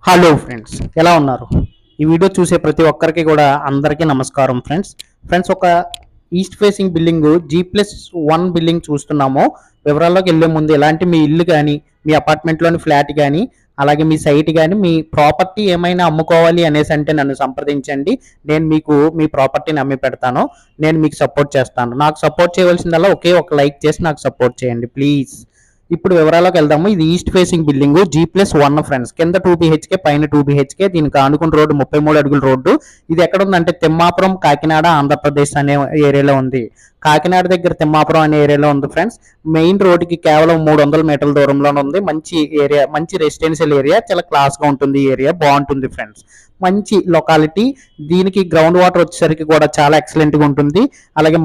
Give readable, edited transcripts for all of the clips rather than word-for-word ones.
Hello friends, ఎలా ఉన్నారు? ఈ వీడియో చూసే ప్రతి ఒక్కరికి కూడా అందరికీ నమస్కారం ఫ్రెండ్స్. ఒక east facing building G+1 building చూస్తున్నాము. వివరాల్లోకి వెళ్ళే ముందు ఎలాంటి మీ ఇల్లు కానీ, మీ అపార్ట్మెంట్లోని ఫ్లాట్ కానీ, అలాగే మీ సైట్ కానీ, మీ ప్రాపర్టీ ఏమైనా అమ్ముకోవాలి అనేసి అంటే నన్ను సంప్రదించండి. నేను మీకు మీ ప్రాపర్టీని అమ్మి పెడతాను. నేను మీకు సపోర్ట్ చేస్తాను. నాకు సపోర్ట్ చేయవలసిందల్లా ఒకే ఒక లైక్ చేసి నాకు సపోర్ట్ చేయండి ప్లీజ్. ఇప్పుడు వివరాలకు వెళ్దాము. ఇది east facing building G+1 friends. కింద 2 BHK, పైన 2 BHK. దీనికి ఆనుకున్న రోడ్డు 33 అడుగుల రోడ్డు. ఇది ఎక్కడ ఉందంటే తిమ్మాపురం, కాకినాడ, ఆంధ్రప్రదేశ్ అనే ఏరియాలో ఉంది. కాకినాడ దగ్గర తిమ్మాపురం అనే ఏరియాలో ఉంది ఫ్రెండ్స్. మెయిన్ రోడ్డుకి కేవలం 300 మీటర్ల దూరంలోనే ఉంది. మంచి ఏరియా, మంచి రెసిడెన్షియల్ ఏరియా. చాలా క్లాస్గా ఉంటుంది ఈ ఏరియా, బాగుంటుంది ఫ్రెండ్స్. మంచి లొకాలిటీ. దీనికి గ్రౌండ్ వాటర్ వచ్చేసరికి కూడా చాలా ఎక్సలెంట్గా ఉంటుంది. అలాగే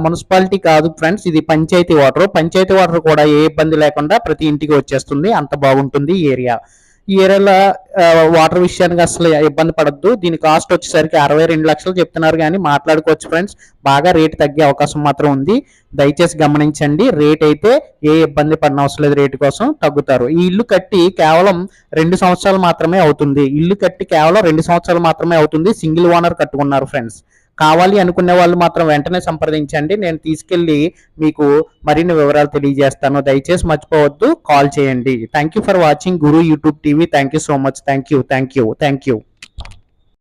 మున్సిపాలిటీ కాదు ఫ్రెండ్స్, ఇది పంచాయతీ వాటర్. పంచాయతీ వాటర్ కూడా ఏ ఇబ్బంది లేకుండా ప్రతి ఇంటికి వచ్చేస్తుంది. అంత బాగుంటుంది ఈ ఏరియా. ఈ ఏరియాలో వాటర్ విషయానికి అసలు ఇబ్బంది పడద్దు. దీని కాస్ట్ వచ్చేసరికి 62 లక్షలు చెప్తున్నారు, కానీ మాట్లాడుకోవచ్చు ఫ్రెండ్స్. బాగా రేట్ తగ్గే అవకాశం మాత్రం ఉంది. దయచేసి గమనించండి. రేట్ అయితే ఏ ఇబ్బంది పడిన అవసరం లేదు, రేటు కోసం తగ్గుతారు. ఈ ఇల్లు కట్టి కేవలం 2 సంవత్సరాలు మాత్రమే అవుతుంది. ఇల్లు కట్టి కేవలం 2 సంవత్సరాలు మాత్రమే అవుతుంది. సింగిల్ ఓనర్ కట్టుకున్నారు ఫ్రెండ్స్. కావాలి అనుకునే వాళ్ళు మాత్రం వెంటనే సంప్రదించండి. నేను తీసుకెళ్లి మీకు మరిన్ని వివరాలు తెలియజేస్తాను. దయచేసి మర్చిపోవద్దు, కాల్ చేయండి. Thank you for watching Guru YouTube TV. Thank you so much. Thank you.